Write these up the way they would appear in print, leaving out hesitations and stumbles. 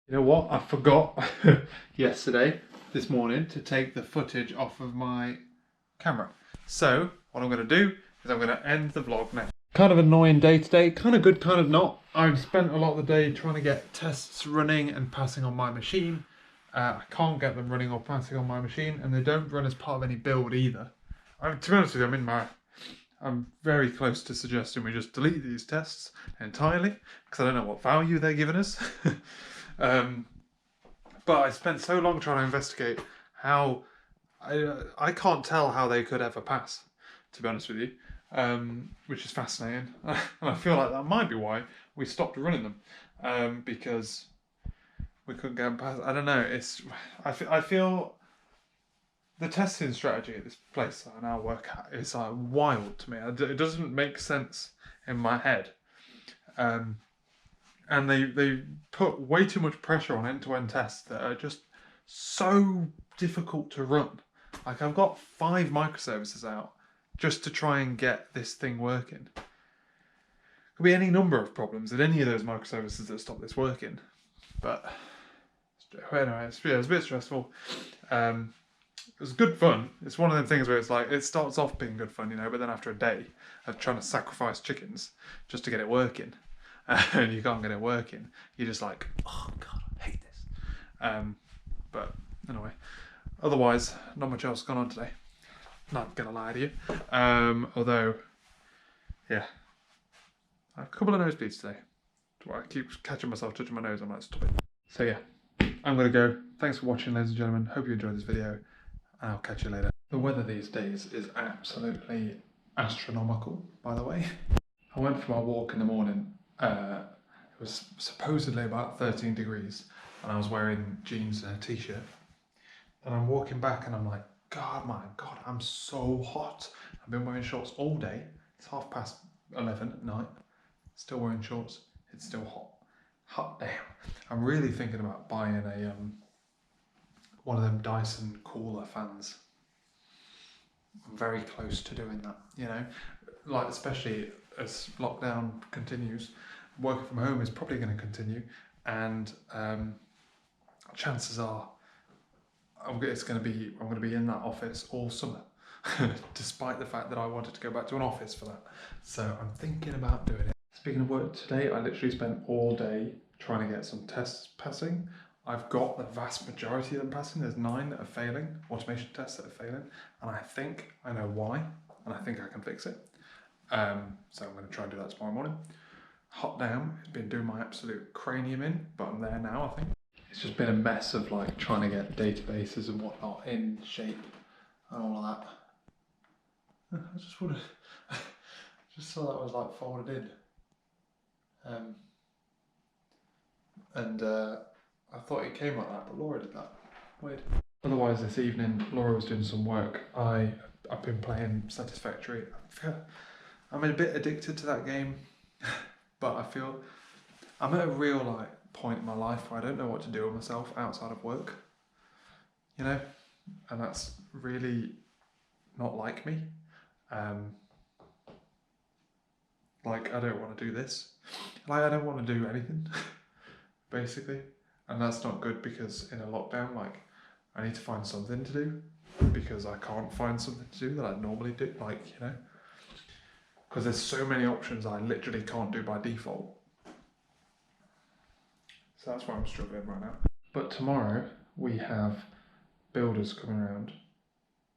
You know what? I forgot this morning, to take the footage off of my camera. So, what I'm going to do is I'm going to end the vlog now. Kind of annoying day today, kind of good, kind of not. I've spent a lot of the day trying to get tests running and passing on my machine. I can't get them running or passing on my machine, and they don't run as part of any build either. To be honest with you, I'm very close to suggesting we just delete these tests entirely, because I don't know what value they're giving us. But I spent so long trying to investigate how I can't tell how they could ever pass, to be honest with you, which is fascinating. And I feel like that might be why we stopped running them, because we couldn't get them past. I don't know. I feel the testing strategy at this place that I now work at is like wild to me. It doesn't make sense in my head. And they put way too much pressure on end-to-end tests that are just so difficult to run. Like, I've got 5 microservices out just to try and get this thing working. Could be any number of problems in any of those microservices that stop this working. But anyway, it's a bit stressful. It was good fun. It's one of them things where it's like, it starts off being good fun, but then after a day of trying to sacrifice chickens just to get it working, and you can't get it working, you're just like, oh god, I hate this. But anyway, otherwise, not much else gone on today. Not gonna lie to you. Although, yeah, I have a couple of nosebleeds today. I keep catching myself touching my nose. I'm like, stop it. So yeah, I'm gonna go. Thanks for watching, ladies and gentlemen. Hope you enjoyed this video, and I'll catch you later. The weather these days is absolutely astronomical, by the way. I went for my walk in the morning. It was supposedly about 13 degrees, and I was wearing jeans and a t-shirt. And I'm walking back, and I'm like, my God, I'm so hot. I've been wearing shorts all day. It's 11:30 at night. Still wearing shorts. It's still hot. Hot damn. I'm really thinking about buying a one of them Dyson cooler fans. I'm very close to doing that, like, especially as lockdown continues, working from home is probably going to continue, and chances are I'm going to be in that office all summer, despite the fact that I wanted to go back to an office for that. So I'm thinking about doing it. Speaking of work today, I literally spent all day trying to get some tests passing. I've got the vast majority of them passing. There's 9 that are failing, automation tests that are failing, and I think I know why, and I think I can fix it. So I'm going to try and do that tomorrow morning. Hot damn, it's been doing my absolute cranium in, but I'm there now, I think. It's just been a mess of like trying to get databases and whatnot in shape and all of that. I just wanted, just saw that was like folded in. I thought it came like that, but Laura did that. Weird. Otherwise, this evening, Laura was doing some work. I've been playing Satisfactory. I'm a bit addicted to that game, but I feel I'm at a real point in my life where I don't know what to do with myself outside of work, and that's really not like me. Like, I don't want to do this. Like, I don't want to do anything, basically. And that's not good, because in a lockdown, I need to find something to do, because I can't find something to do that I normally do, because there's so many options I literally can't do by default. So that's why I'm struggling right now. But tomorrow we have builders coming around,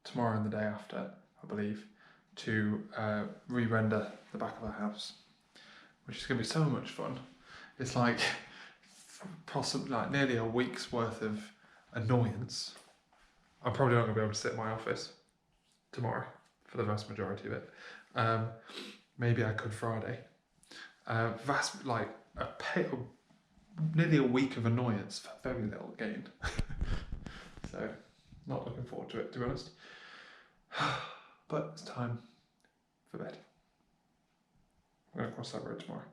tomorrow and the day after, I believe, to re-render the back of our house, which is going to be so much fun. It's like possibly nearly a week's worth of annoyance. I'm probably not going to be able to sit in my office tomorrow for the vast majority of it. Maybe I could Friday. Nearly a week of annoyance for very little gain. So, not looking forward to it, to be honest. But it's time for bed. I'm going to cross that road tomorrow.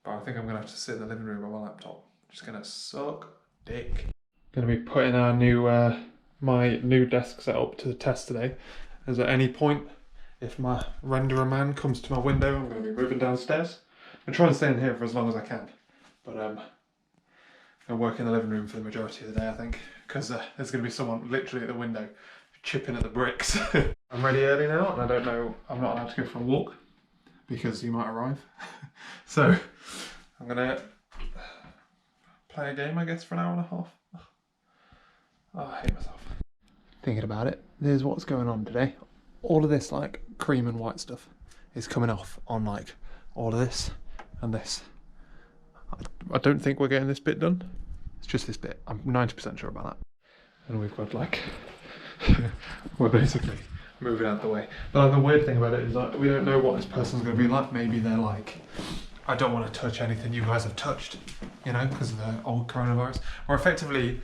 But I think I'm going to have to sit in the living room on my laptop. Just going to suck dick. Going to be putting our my new desk set up to the test today. As at any point, if my renderer man comes to my window, I'm going to be moving downstairs. I'm trying to stay in here for as long as I can. But gonna work in the living room for the majority of the day, I think, because there's gonna be someone literally at the window chipping at the bricks. I'm ready early now, and I don't know, I'm not allowed to go for a walk because he might arrive. So I'm gonna play a game, I guess, for an hour and a half. Oh, I hate myself. Thinking about it, there's what's going on today. All of this like cream and white stuff is coming off on like all of this and this. I don't think we're getting this bit done. It's just this bit. I'm 90% sure about that. And we've got like, we're basically moving out the way. But like, the weird thing about it is like, we don't know what this person's going to be like. Maybe they're like, I don't want to touch anything you guys have touched, you know, because of the old coronavirus. Or effectively,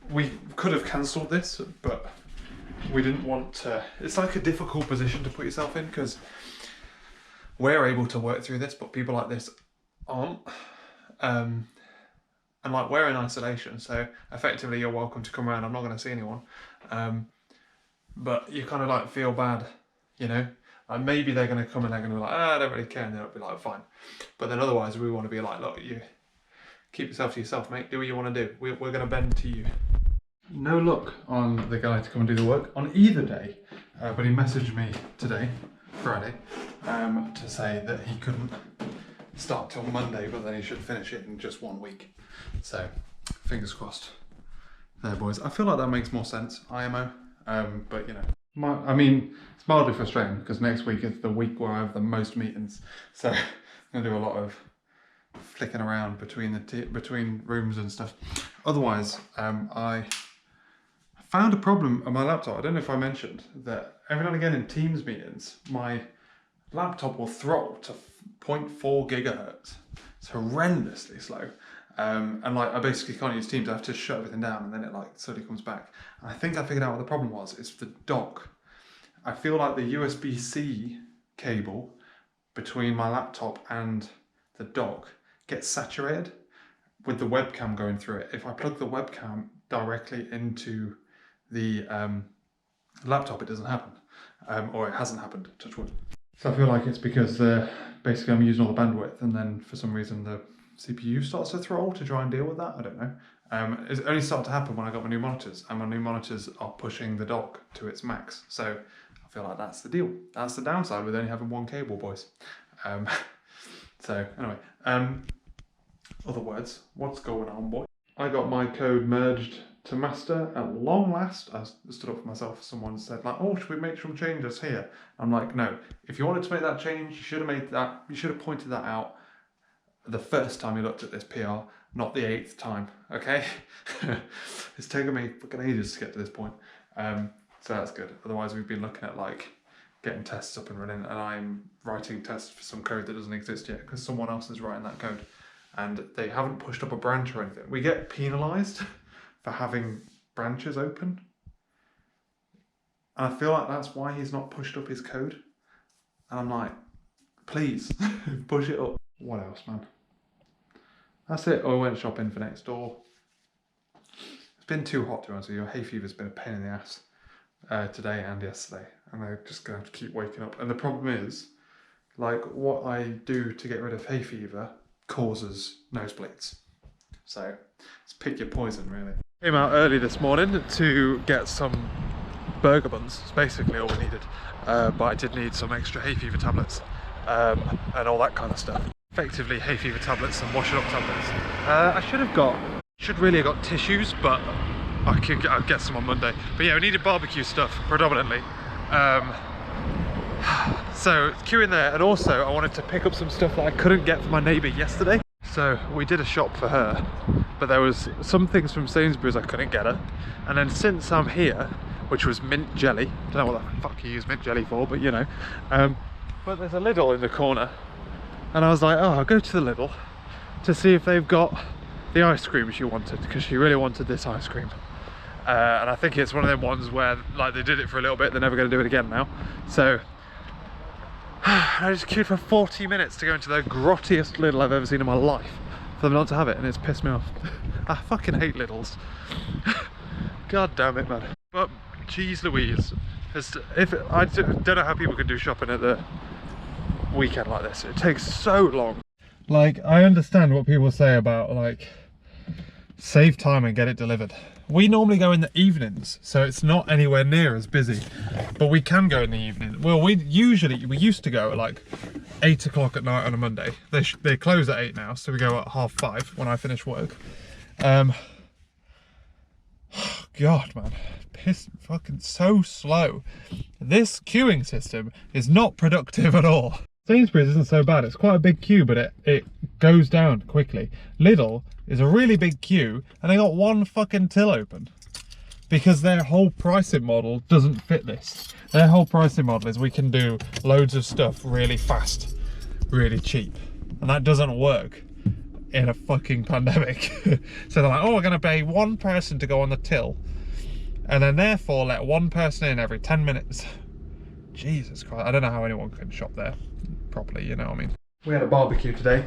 we could have cancelled this, but we didn't want to. It's like a difficult position to put yourself in because we're able to work through this, but people like this aren't. And like, we're in isolation, so effectively you're welcome to come around. I'm not going to see anyone. But you kind of like feel bad, you know? Like maybe they're going to come and they're going to be like, I don't really care, and they'll be like, fine. But then otherwise we want to be like, look, you keep yourself to yourself, mate. Do what you want to do. We're going to bend to you. No luck on the guy to come and do the work on either day, but he messaged me today, Friday, to say that he couldn't start till Monday, but then he should finish it in just 1 week. So fingers crossed there, boys. I feel like that makes more sense, IMO, but you know, I mean, it's mildly frustrating because next week is the week where I have the most meetings, so I'm gonna do a lot of flicking around between rooms and stuff. Otherwise, I found a problem on my laptop. I don't know if I mentioned that every now and again in Teams meetings, my laptop will throttle to 0.4 gigahertz. It's horrendously slow. And like, I basically can't use Teams. I have to shut everything down and then it like suddenly comes back. And I think I figured out what the problem was. It's the dock. I feel like the USB-C cable between my laptop and the dock gets saturated with the webcam going through it. If I plug the webcam directly into the laptop, it doesn't happen, or it hasn't happened, touch wood. So I feel like it's because basically I'm using all the bandwidth, and then for some reason the CPU starts to throttle to try and deal with that. I don't know. It only started to happen when I got my new monitors, and my new monitors are pushing the dock to its max. So I feel like that's the deal. That's the downside with only having one cable, boys. So anyway, other words, what's going on, boy? I got my code merged to master at long last. I stood up for myself. Someone said like, oh, should we make some changes here? I'm like, no, if you wanted to make that change, you should have made that, you should have pointed that out the first time you looked at this PR, not the 8th time, okay? It's taken me fucking ages to get to this point. So that's good. Otherwise we've been looking at like getting tests up and running, and I'm writing tests for some code that doesn't exist yet because someone else is writing that code and they haven't pushed up a branch or anything. We get penalised for having branches open. And I feel like that's why he's not pushed up his code. And I'm like, please, push it up. What else, man? That's it. Oh, I went shopping for next door. It's been too hot, to be honest with you. Hay fever's been a pain in the ass today and yesterday. And I'm just going to have to keep waking up. And the problem is, like, what I do to get rid of hay fever causes nosebleeds. So, it's pick your poison, really. Came out early this morning to get some burger buns. It's basically all we needed. But I did need some extra hay fever tablets and all that kind of stuff. Effectively hay fever tablets and wash it up tablets. I should really have got tissues, but I'll get some on Monday. But yeah, we needed barbecue stuff predominantly. So queuing there, and also I wanted to pick up some stuff that I couldn't get for my neighbour yesterday. So we did a shop for her, but there was some things from Sainsbury's I couldn't get her. And then since I'm here, which was mint jelly, don't know what the fuck you use mint jelly for, but you know. But there's a Lidl in the corner, and I was like, oh, I'll go to the Lidl to see if they've got the ice cream she wanted, because she really wanted this ice cream. And I think it's one of them ones where like they did it for a little bit, they're never going to do it again now. So I just queued for 40 minutes to go into the grottiest Lidl I've ever seen in my life for them not to have it, and it's pissed me off. I fucking hate Lidls. God damn it, man. But geez Louise, I don't know how people can do shopping at the weekend like this. It takes so long. Like, I understand what people say about like save time and get it delivered. We normally go in the evenings, so it's not anywhere near as busy, but we can go in the evening. Well, we used to go at like 8 o'clock at night on a Monday. They close at 8 now, so we go at 5:30 when I finish work. God, man, piss fucking so slow. This queuing system is not productive at all. Sainsbury's isn't so bad. It's quite a big queue, but it goes down quickly. Lidl is a really big queue, and they got one fucking till open because their whole pricing model doesn't fit this. Their whole pricing model is we can do loads of stuff really fast, really cheap, and that doesn't work in a fucking pandemic. So they're like, oh, we're going to pay one person to go on the till, and then therefore let one person in every 10 minutes. Jesus Christ, I don't know how anyone can shop there properly, you know what I mean? We had a barbecue today,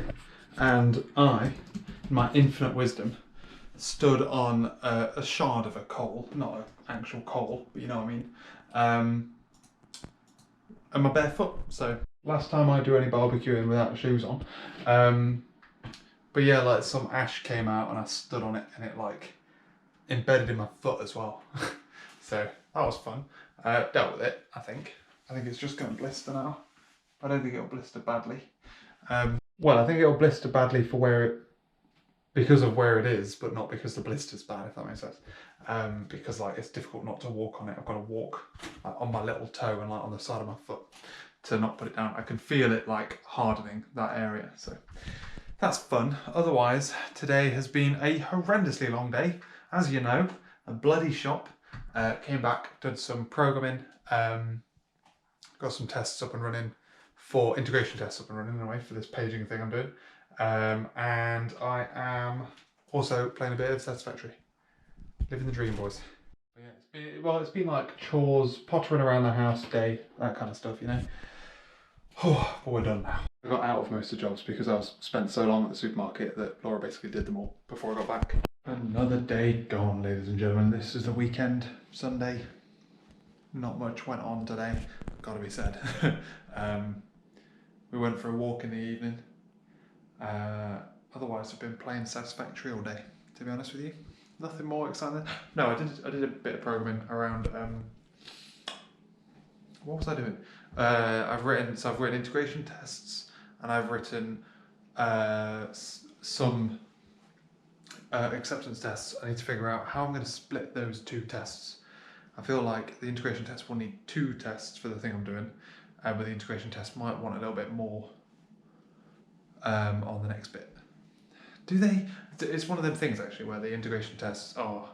and I, in my infinite wisdom, stood on a shard of a coal, not an actual coal, but you know what I mean, and my bare foot. So last time I do any barbecuing without shoes on. But yeah, like some ash came out and I stood on it, and it like embedded in my foot as well. So that was fun. Dealt with it, I think. I think it's just going to blister now. I don't think it'll blister badly. Well, I think it'll blister badly for because of where it is, but not because the blister's bad, if that makes sense. Because like it's difficult not to walk on it. I've got to walk like, on my little toe and like on the side of my foot to not put it down. I can feel it like hardening that area. So that's fun. Otherwise, today has been a horrendously long day. As you know, a bloody shop. Came back, did some programming, got some tests up and running, for integration tests up and running anyway, for this paging thing I'm doing. And I am also playing a bit of Satisfactory. Living the dream, boys. Yeah, it's been like chores, pottering around the house day, that kind of stuff, you know. Oh, but we're done now. I got out of most of the jobs because I spent so long at the supermarket that Laura basically did them all before I got back. Another day gone, ladies and gentlemen. This is the weekend, Sunday. Not much went on today, gotta be said. We went for a walk in the evening. Otherwise, I've been playing Satisfactory all day, to be honest with you. Nothing more exciting. No, I did a bit of programming around. What was I doing? I've written integration tests, and I've written some acceptance tests. I need to figure out how I'm going to split those two tests. I feel like the integration test will need 2 tests for the thing I'm doing, but the integration test might want a little bit more on the next bit. Do they? It's one of them things actually where the integration tests are.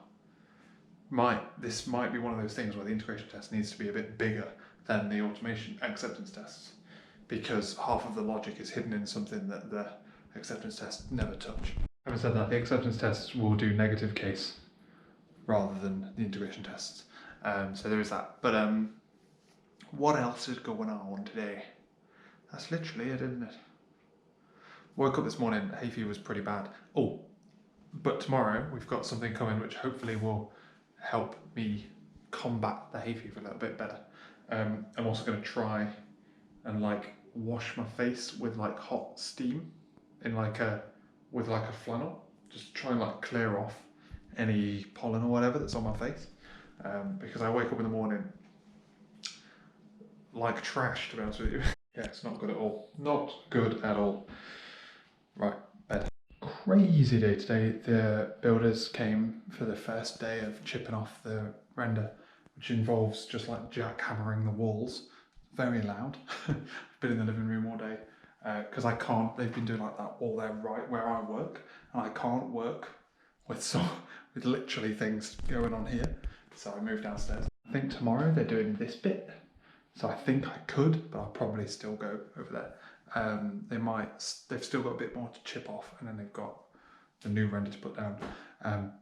This might be one of those things where the integration test needs to be a bit bigger than the automation acceptance tests, because half of the logic is hidden in something that the acceptance tests never touch. Having said that, the acceptance tests will do negative case rather than the integration tests. So there is that. But what else is going on today? That's literally it, isn't it? Woke up this morning, hay fever was pretty bad. Oh, but tomorrow we've got something coming which hopefully will help me combat the hay fever a little bit better. I'm also going to try and like wash my face with like hot steam in with a flannel, just try and like clear off any pollen or whatever that's on my face, because I wake up in the morning like trash, to be honest with you. Yeah, it's not good at all. Not good at all. Right, bed. Crazy day today. The builders came for the first day of chipping off the render, which involves just like jackhammering the walls. Very loud. I've been in the living room all day because I can't. They've been doing like that all there right where I work, and I can't work with literally things going on here. So I moved downstairs. I think tomorrow they're doing this bit, so I think I could, but I'll probably still go over there. They've still got a bit more to chip off, and then they've got the new render to put down.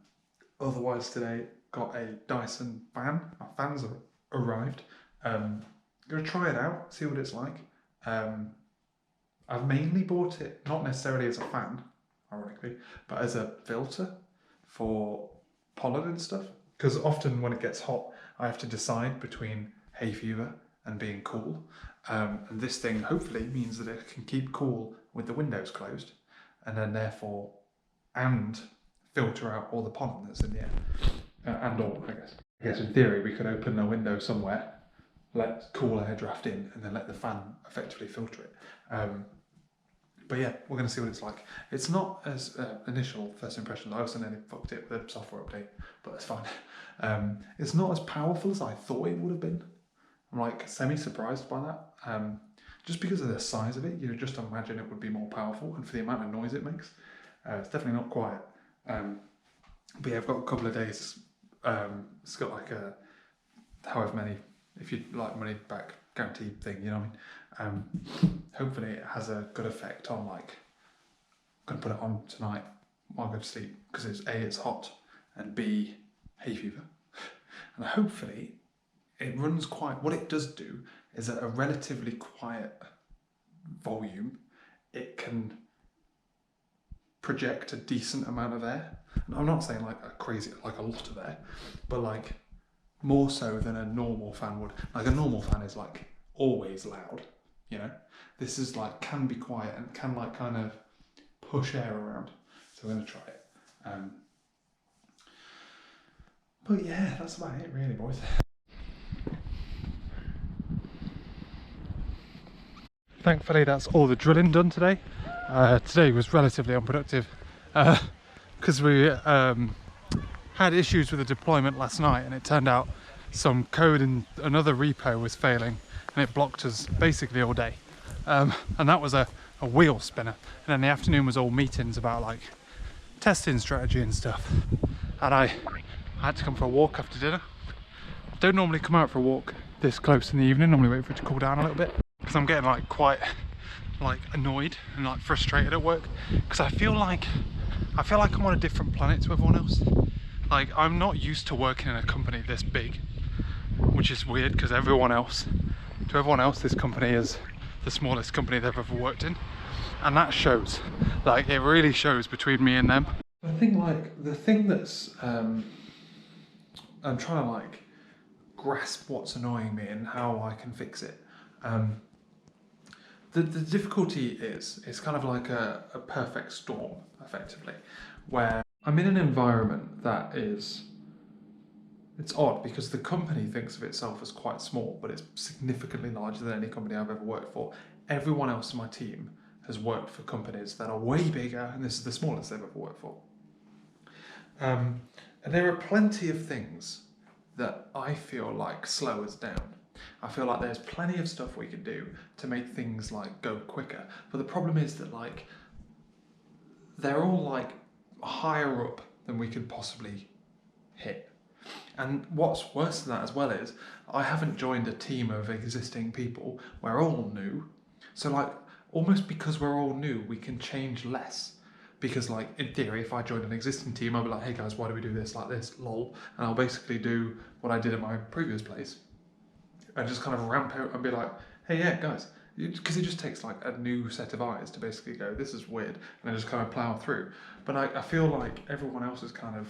Otherwise today, got a Dyson fan. My fans have arrived. Gonna try it out, see what it's like. I've mainly bought it, not necessarily as a fan, ironically, but as a filter for pollen and stuff. Because often when it gets hot, I have to decide between hay fever and being cool. And this thing hopefully means that it can keep cool with the windows closed, and then therefore, and filter out all the pollen that's in the air. And all, I guess. I guess in theory we could open a window somewhere, let cool air draft in, and then let the fan effectively filter it. But yeah, we're going to see what it's like. It's not as initial first impressions. I also nearly fucked it with a software update, but that's fine. It's not as powerful as I thought it would have been. I'm like semi-surprised by that. Just because of the size of it, you just imagine it would be more powerful, and for the amount of noise it makes, it's definitely not quiet. But yeah, I've got a couple of days. It's got like a however many, if you like, money back guarantee thing, you know what I mean? Hopefully it has a good effect on, like, I'm going to put it on tonight while I go to sleep, because it's A, it's hot, and B, hay fever. And hopefully it runs quiet. What it does do is at a relatively quiet volume, it can project a decent amount of air. And I'm not saying like a lot of air, but like more so than a normal fan would. Like a normal fan is like always loud, you know? This is like, can be quiet and can like kind of push air around. So we're gonna try it. But yeah, that's about it really, boys. Thankfully that's all the drilling done today. Today was relatively unproductive because we had issues with the deployment last night, and it turned out some code in another repo was failing and it blocked us basically all day. And that was a wheel spinner. And then the afternoon was all meetings about like testing strategy and stuff. And I had to come for a walk after dinner. Don't normally come out for a walk this close in the evening, normally wait for it to cool down a little bit, because I'm getting like quite like annoyed and like frustrated at work, because I feel like I'm on a different planet to everyone else. Like, I'm not used to working in a company this big, which is weird, because to everyone else this company is the smallest company they've ever worked in, and that shows. Like, it really shows between me and them. I think like the thing that's I'm trying to like grasp what's annoying me and how I can fix it. The difficulty is it's kind of like a perfect storm, effectively, where I'm in an environment that is, it's odd because the company thinks of itself as quite small, but it's significantly larger than any company I've ever worked for. Everyone else in my team has worked for companies that are way bigger, and this is the smallest they've ever worked for. And there are plenty of things that I feel like slow us down. I feel like there's plenty of stuff we can do to make things like go quicker. But the problem is that like they're all like higher up than we could possibly hit. And what's worse than that as well is I haven't joined a team of existing people. We're all new. So like almost because we're all new, we can change less. Because like in theory, if I joined an existing team, I'll be like, hey guys, why do we do this like this? Lol. And I'll basically do what I did at my previous place. And just kind of ramp out and be like, hey, yeah, guys, because it just takes like a new set of eyes to basically go, this is weird, and then just kind of plow through. But I feel like everyone else is kind of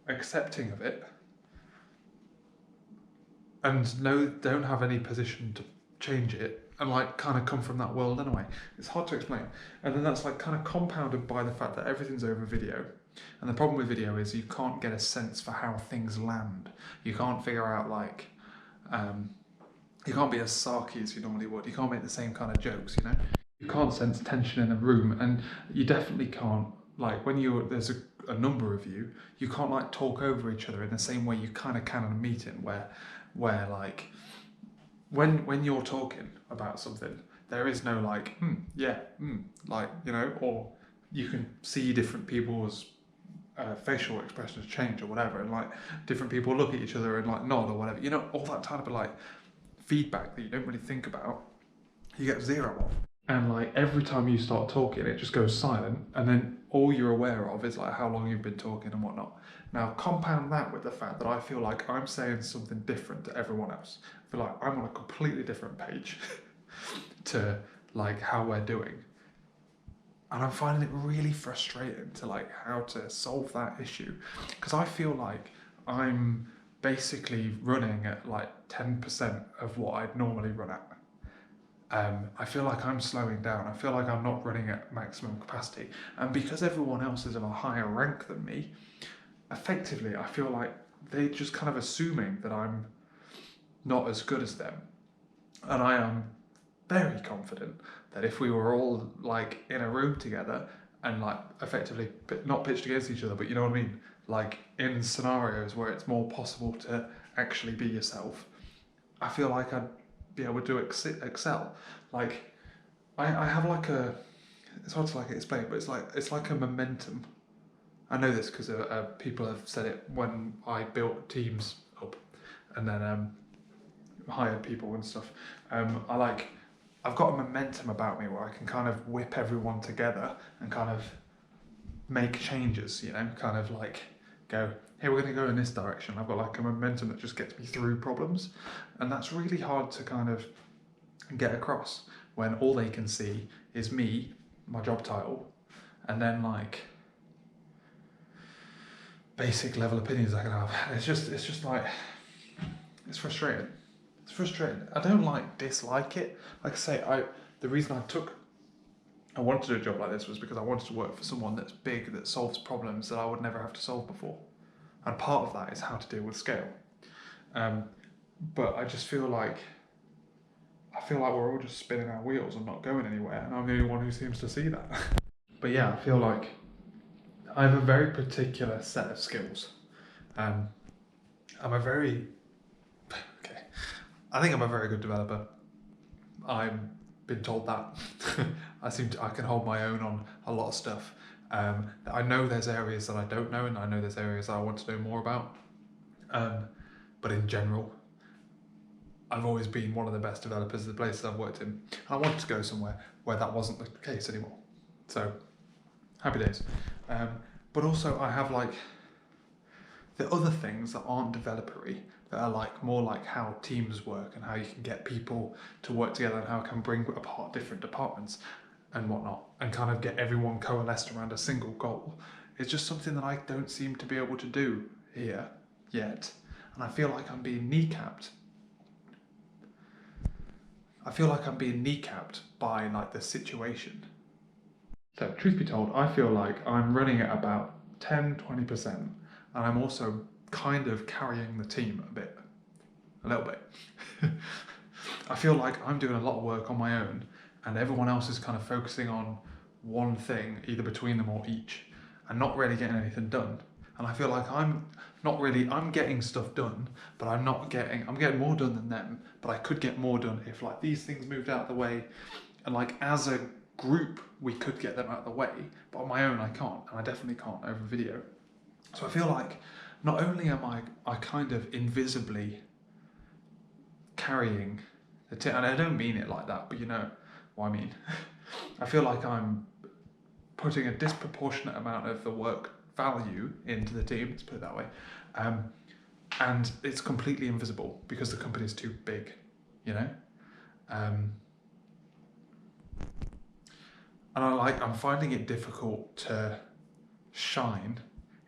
accepting of it and don't have any position to change it, and like kind of come from that world anyway. It's hard to explain. And then that's like kind of compounded by the fact that everything's over video. And the problem with video is you can't get a sense for how things land. You can't figure out like, you can't be as sarky as you normally would. You can't make the same kind of jokes, you know? You can't sense tension in a room, and you definitely can't, like, when there's a number of you, you can't, like, talk over each other in the same way you kind of can in a meeting, where like, when you're talking about something, there is no, like, like, you know, or you can see different people's facial expressions change or whatever, and, like, different people look at each other and, like, nod or whatever, you know, all that type of, like, feedback that you don't really think about, you get zero of. And like every time you start talking, it just goes silent, and then all you're aware of is like how long you've been talking and whatnot. Now compound that with the fact that I feel like I'm saying something different to everyone else. I feel like I'm on a completely different page to like how we're doing. And I'm finding it really frustrating to like how to solve that issue, because I feel like I'm basically running at like 10% of what I'd normally run at. I feel like I'm slowing down. I feel like I'm not running at maximum capacity. And because everyone else is of a higher rank than me, effectively, I feel like they're just kind of assuming that I'm not as good as them. And I am very confident that if we were all like in a room together and like effectively not pitched against each other, but you know what I mean, like in scenarios where it's more possible to actually be yourself, I feel like I'd be able to excel. Like I have like a, it's hard to like explain, but it's like a momentum. I know this because people have said it when I built teams up, and then hired people and stuff. I like, I've got a momentum about me where I can kind of whip everyone together and kind of make changes, you know, kind of like go, hey, we're going to go in this direction. I've got like a momentum that just gets me through problems. And that's really hard to kind of get across when all they can see is me, my job title, and then like basic level opinions I can have. It's just like, it's frustrating. It's frustrating. I don't like dislike it. Like I say, the reason I wanted to do a job like this was because I wanted to work for someone that's big, that solves problems that I would never have to solve before. And part of that is how to deal with scale. But I just feel like we're all just spinning our wheels and not going anywhere, and I'm the only one who seems to see that. But yeah, I feel like I have a very particular set of skills. I'm a very okay. I think I'm a very good developer. I've been told that. I can hold my own on a lot of stuff. I know there's areas that I don't know, and I know there's areas that I want to know more about. But in general, I've always been one of the best developers of the places I've worked in. And I wanted to go somewhere where that wasn't the case anymore. So, happy days. But also I have like the other things that aren't developery, that are like more like how teams work and how you can get people to work together and how I can bring apart different departments and whatnot and kind of get everyone coalesced around a single goal. It's just something that I don't seem to be able to do here yet. And I feel like I'm being kneecapped. By like the situation. So truth be told, I feel like I'm running at about 10-20%, and I'm also kind of carrying the team a little bit. I feel like I'm doing a lot of work on my own, and everyone else is kind of focusing on one thing, either between them or each, and not really getting anything done. And I feel like I'm getting stuff done, but I'm getting more done than them, but I could get more done if like these things moved out of the way, and like as a group we could get them out of the way, but on my own I can't, and I definitely can't over video. So I feel like not only am I kind of invisibly carrying the team, and I don't mean it like that, but you know what I mean. I feel like I'm putting a disproportionate amount of the work value into the team, let's put it that way, and it's completely invisible because the company's too big, you know. And I'm finding it difficult to shine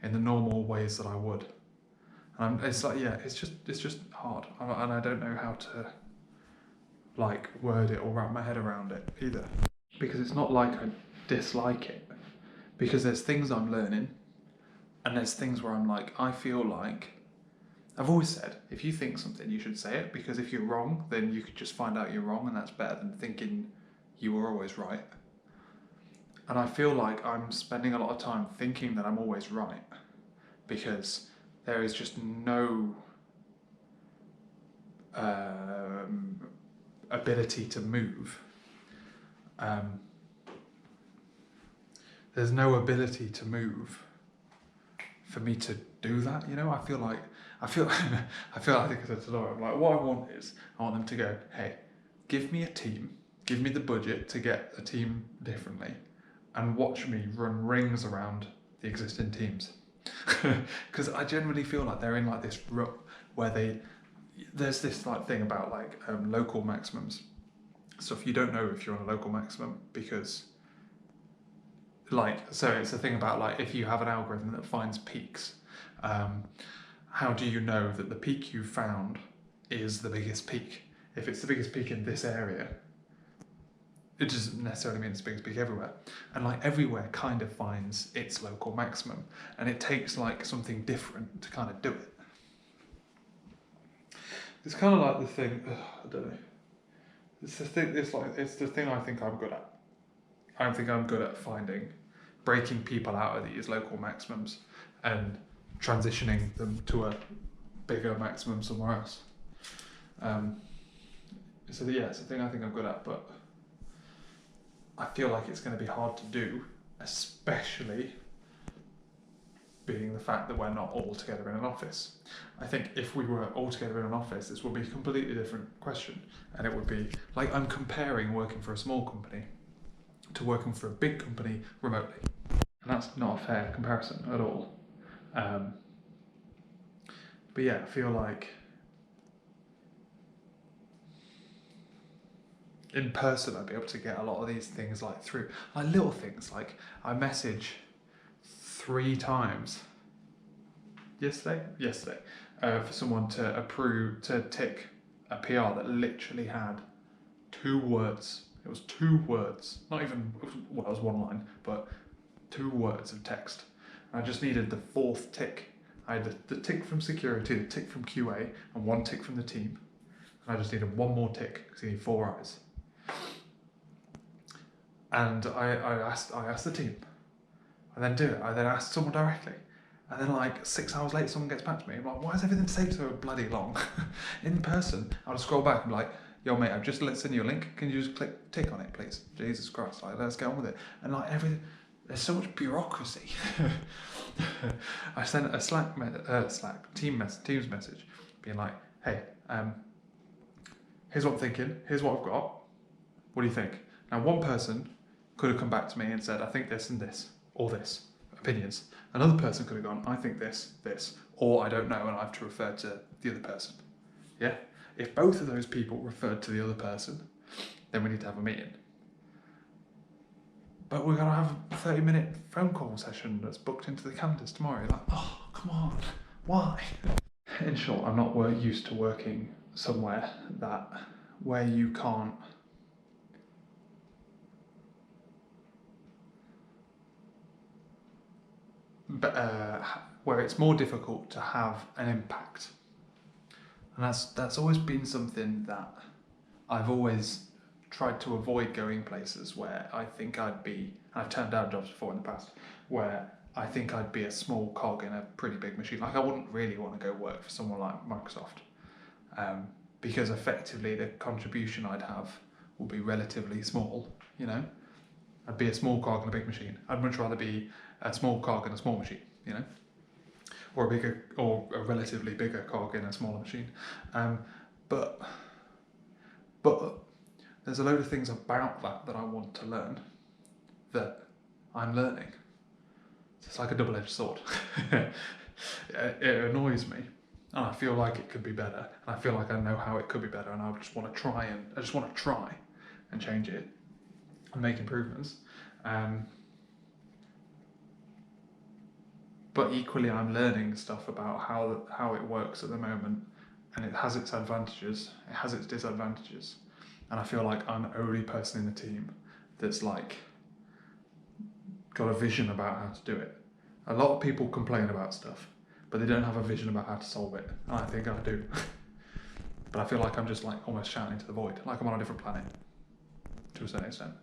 in the normal ways that I would. And it's like, yeah, it's just hard, and I don't know how to like word it or wrap my head around it either, because it's not like I dislike it, because there's things I'm learning, and there's things where I'm like, I feel like I've always said, if you think something, you should say it, because if you're wrong, then you could just find out you're wrong, and that's better than thinking you were always right. And I feel like I'm spending a lot of time thinking that I'm always right, because there is just no ability to move. There's no ability to move for me to do that, you know. I feel like I think I said to Laura, I'm like, what I want is, I want them to go, hey, give me a team, give me the budget to get a team differently, and watch me run rings around the existing teams. Because I generally feel like they're in like this rut where there's this like thing about like local maximums. So if you don't know if you're on a local maximum, because so it's a thing about like if you have an algorithm that finds peaks, how do you know that the peak you found is the biggest peak? If it's the biggest peak in this area, it doesn't necessarily mean it's big everywhere. And like everywhere kind of finds its local maximum, and it takes like something different to kind of do it. It's kind of like the thing, I don't know. It's the thing. It's the thing I think I'm good at. I don't think I'm good at breaking people out of these local maximums and transitioning them to a bigger maximum somewhere else. So yeah, it's a thing I think I'm good at, but I feel like it's going to be hard to do, especially being the fact that we're not all together in an office. I think if we were all together in an office, this would be a completely different question, and it would be like I'm comparing working for a small company to working for a big company remotely, and that's not a fair comparison at all. But yeah, I feel like in person I'd be able to get a lot of these things like through, like little things, like I message 3 times yesterday for someone to tick a PR that literally had 2 words. It was 2 words, not even, well, it was 1 line, but 2 words of text. And I just needed the 4th tick. I had the tick from security, the tick from QA, and 1 tick from the team. And I just needed 1 more tick because you need 4 eyes. And I asked the team. I then do it. I then asked someone directly. And then like 6 hours later, someone gets back to me. I'm like, why does everything take so bloody long? In person, I'll just scroll back and be like, yo mate, I've just sent you a link. Can you just tick on it, please? Jesus Christ, like let's get on with it. And like everything, there's so much bureaucracy. I sent a Teams message, being like, hey, here's what I'm thinking. Here's what I've got. What do you think? Now, one person could have come back to me and said, I think this and this, or this, opinions. Another person could have gone, I think this, or I don't know, and I have to refer to the other person. Yeah? If both of those people referred to the other person, then we need to have a meeting. But we're going to have a 30-minute phone call session that's booked into the calendars tomorrow. Like, oh, come on, why? In short, I'm not used to working somewhere where you can't where it's more difficult to have an impact. And that's always been something that I've always tried to avoid, going places where I think I'd be, and I've turned down jobs before in the past, where I think I'd be a small cog in a pretty big machine. Like I wouldn't really want to go work for someone like Microsoft, because effectively the contribution I'd have will be relatively small, you know? I'd be a small cog in a big machine. I'd much rather be a small cog in a small machine, you know? Or a relatively bigger cog in a smaller machine. But there's a load of things about that I want to learn that I'm learning. It's like a double-edged sword. It annoys me, and I feel like it could be better, and I feel like I know how it could be better, and I just want to try and change it and make improvements. But equally, I'm learning stuff about how it works at the moment, and it has its advantages, it has its disadvantages, and I feel like I'm the only person in the team that's like got a vision about how to do it. A lot of people complain about stuff, but they don't have a vision about how to solve it, and I think I do. But I feel like I'm just like almost shouting to the void, like I'm on a different planet, to a certain extent,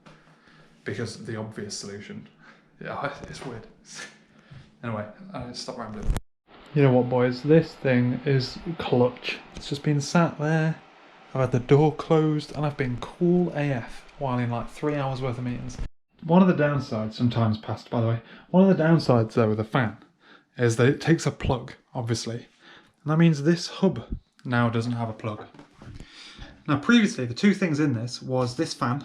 because the obvious solution, yeah, it's weird. Anyway, stop rambling. You know what, boys? This thing is clutch. It's just been sat there. I've had the door closed, and I've been cool AF while in like 3 hours worth of meetings. One of the downsides, sometimes passed by the way, one of the downsides though with a fan is that it takes a plug, obviously. And that means this hub now doesn't have a plug. Now previously, the 2 things in this was this fan,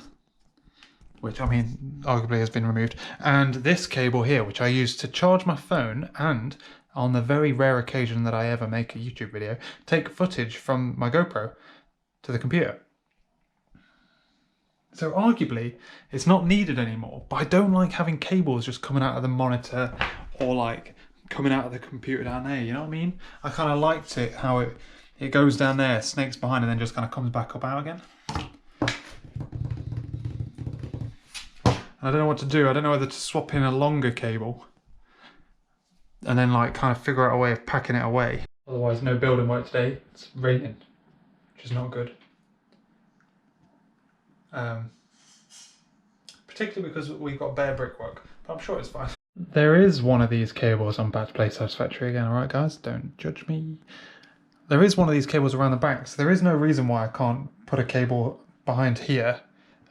which I mean arguably has been removed, and this cable here, which I use to charge my phone and, on the very rare occasion that I ever make a YouTube video, take footage from my GoPro to the computer. So arguably it's not needed anymore, but I don't like having cables just coming out of the monitor or like coming out of the computer down there, you know what I mean? I kind of liked it how it goes down there, snakes behind, and then just kind of comes back up out again. I don't know what to do. I don't know whether to swap in a longer cable and then like kind of figure out a way of packing it away. Otherwise, no building work today. It's raining, which is not good. Particularly because we've got bare brickwork, but I'm sure it's fine. There is one of these cables on Back to Play Satisfactory again, alright guys? Don't judge me. There is one of these cables around the back, so there is no reason why I can't put a cable behind here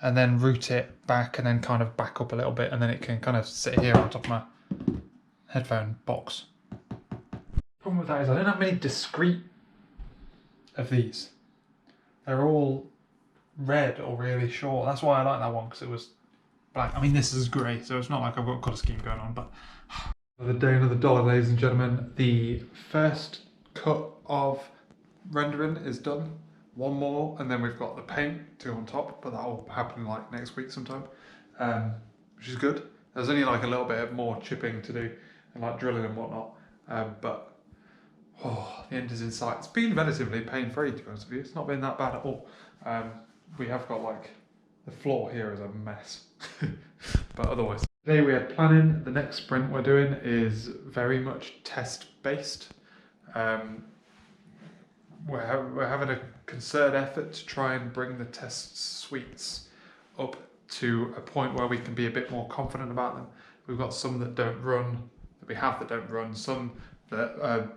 and then route it back and then kind of back up a little bit and then it can kind of sit here on top of my headphone box. Problem with that is I don't have many discrete of these. They're all red or really short. That's why I like that one, because it was black. I mean, this is grey, so it's not like I've got a colour scheme going on, but... Another day, another dollar, ladies and gentlemen. The first cut of rendering is done. One more, and then we've got the paint to go on top, but that'll happen like next week sometime, which is good. There's only like a little bit of more chipping to do and like drilling and whatnot, but the end is in sight. It's been relatively pain-free, to be honest with you. It's not been that bad at all. We have got like the floor here is a mess, but otherwise. Today we had planning. The next sprint we're doing is very much test-based. We're having a concerted effort to try and bring the test suites up to a point where we can be a bit more confident about them. We've got some that don't run, that we have that don't run, some that are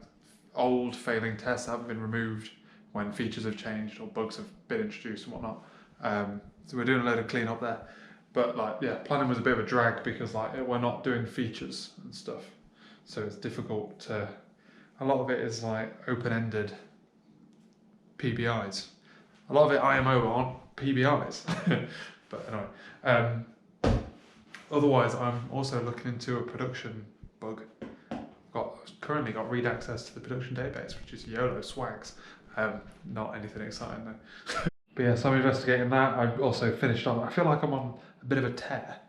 old failing tests that haven't been removed when features have changed or bugs have been introduced and whatnot. So we're doing a load of clean up there. But like, yeah, planning was a bit of a drag because like we're not doing features and stuff. So it's difficult to, a lot of it is like open-ended PBIs. A lot of it IMO on PBIs. But anyway, otherwise I'm also looking into a production bug. Currently got read access to the production database, which is YOLO swags. Not anything exciting though. But yeah, so I'm investigating that. I've also finished off, I feel like I'm on a bit of a tear,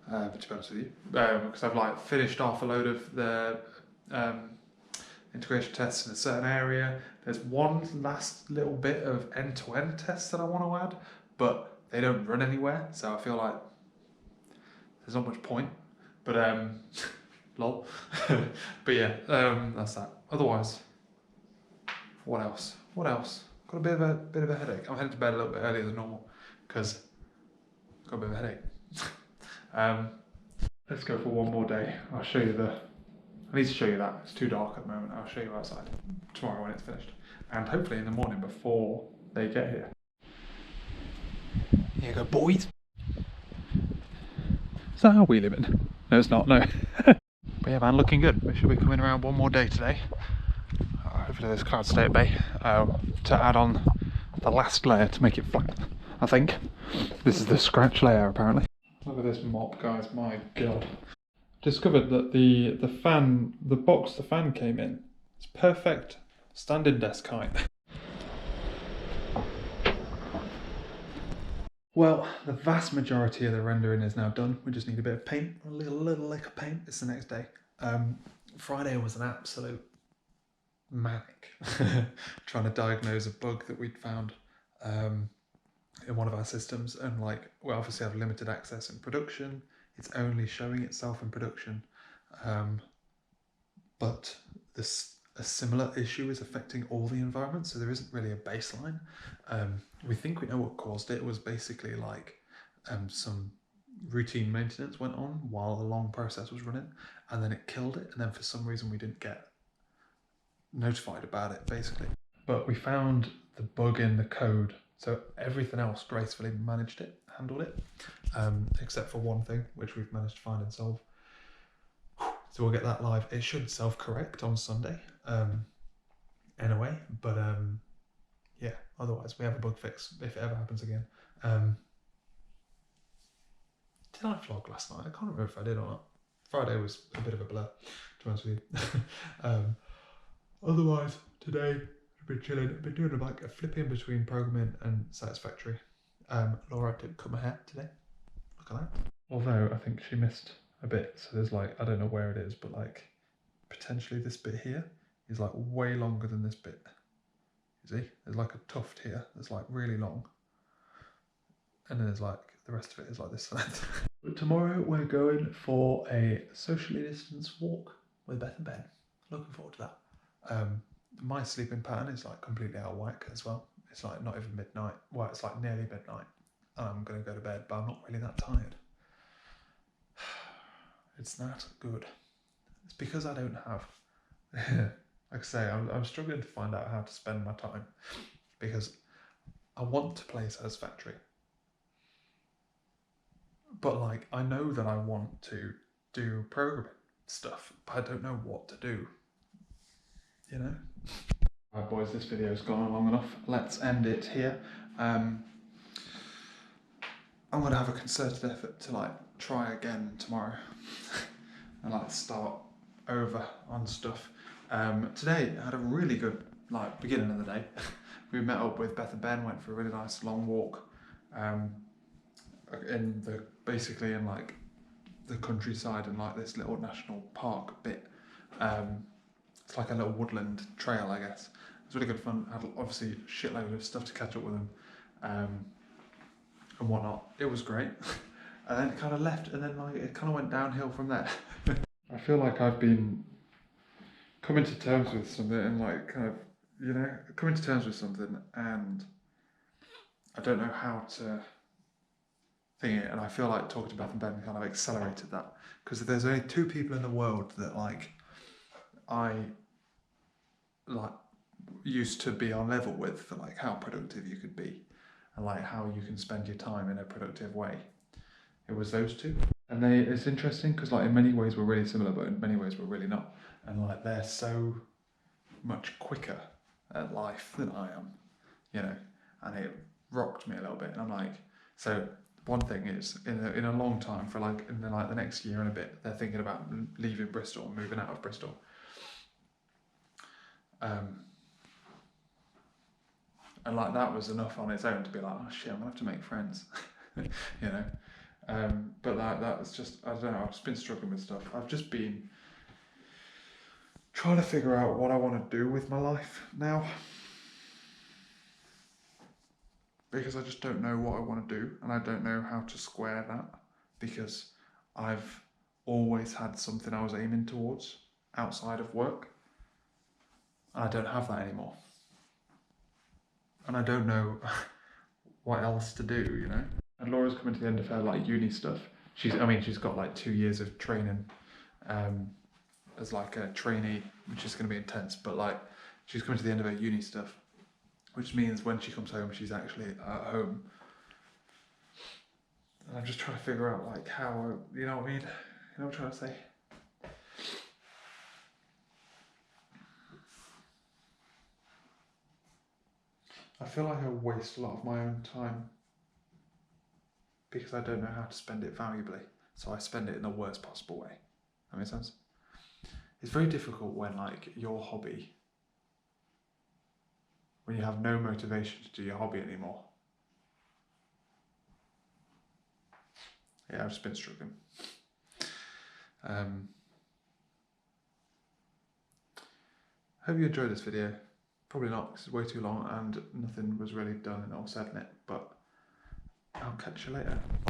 to be honest with you, because I've like finished off a load of the integration tests in a certain area. There's one last little bit of end-to-end tests that I want to add, but they don't run anywhere, so I feel like there's not much point. But lol. But yeah, that's that. Otherwise, what else? What else? Got a bit of a headache. I'm heading to bed a little bit earlier than normal because I've got a bit of a headache. Let's go for one more day. I'll show you I need to show you that. It's too dark at the moment. I'll show you outside tomorrow when it's finished. And hopefully in the morning before they get here. Here you go, boys. Is that how we live in? No, it's not, no. But yeah, man, looking good. We should be coming around one more day today. Hopefully there's clouds stay at bay to add on the last layer to make it flat, I think. This is the scratch layer, apparently. Look at this mop, guys, my god. Discovered that the box the fan came in, is perfect standing desk height. Well, the vast majority of the rendering is now done. We just need a bit of paint, a little lick of paint. It's the next day. Friday was an absolute manic trying to diagnose a bug that we'd found in one of our systems, and like we obviously have limited access in production. It's only showing itself in production, but a similar issue is affecting all the environments, so there isn't really a baseline. We think we know what caused it. It was basically like some routine maintenance went on while the long process was running, and then it killed it, and then for some reason we didn't get notified about it, basically. But we found the bug in the code, so everything else gracefully handled it, except for one thing, which we've managed to find and solve. So we'll get that live. It should self-correct on Sunday, anyway, but yeah, otherwise we have a bug fix if it ever happens again. Did I vlog last night? I can't remember if I did or not. Friday was a bit of a blur, to be honest with you. Otherwise, today I've been chilling. I've been doing like a flip in between programming and Satisfactory. Laura didn't cut my hair today. Look at that. Although I think she missed a bit, so there's like, I don't know where it is, but like potentially this bit here is like way longer than this bit. You see, there's like a tuft here that's like really long, and then there's like the rest of it is like this length. Tomorrow we're going for a socially distanced walk with Beth and Ben. Looking forward to that. My sleeping pattern is like completely out of whack as well. It's like not even midnight. Well, it's like nearly midnight. And I'm going to go to bed, but I'm not really that tired. It's not good. It's because I don't have. Like I say, I'm struggling to find out how to spend my time because I want to play Satisfactory. But like, I know that I want to do programming stuff, but I don't know what to do. You know? Alright boys, this video's gone long enough. Let's end it here. I'm gonna have a concerted effort to like try again tomorrow and like start over on stuff. Today I had a really good like beginning of the day. We met up with Beth and Ben, went for a really nice long walk basically in like the countryside and like this little national park bit. It's like a little woodland trail, I guess. It was really good fun. I had obviously a shitload of stuff to catch up with them and whatnot. It was great. And then it kind of left, and then like it kind of went downhill from there. I feel like I've been coming to terms with something and like kind of, you know, coming to terms with something, and I don't know how to think it. And I feel like talking to Beth and Ben kind of accelerated that, because there's only two people in the world that like I like used to be on level with for like how productive you could be and like how you can spend your time in a productive way. It was those two. And it's interesting because like in many ways we're really similar, but in many ways we're really not. And like they're so much quicker at life than I am, you know, and it rocked me a little bit. And I'm like, so one thing is in a long time, for like in the next year and a bit, they're thinking about leaving Bristol, moving out of Bristol. And like that was enough on its own to be like, oh shit, I'm gonna have to make friends, you know. But that was just, I don't know, I've just been struggling with stuff. I've just been trying to figure out what I want to do with my life now, because I just don't know what I want to do, and I don't know how to square that, because I've always had something I was aiming towards outside of work, and I don't have that anymore. And I don't know what else to do, you know? And Laura's coming to the end of her like uni stuff. She's got like 2 years of training as like a trainee, which is going to be intense. But like, she's coming to the end of her uni stuff, which means when she comes home, she's actually at home. And I'm just trying to figure out like how, you know what I mean? You know what I'm trying to say? I feel like I waste a lot of my own time because I don't know how to spend it valuably. So I spend it in the worst possible way. That makes sense? It's very difficult when like your hobby, when you have no motivation to do your hobby anymore. Yeah, I've just been struggling. Hope you enjoyed this video. Probably not, because it's way too long and nothing was really done or said in it, but I'll catch you later.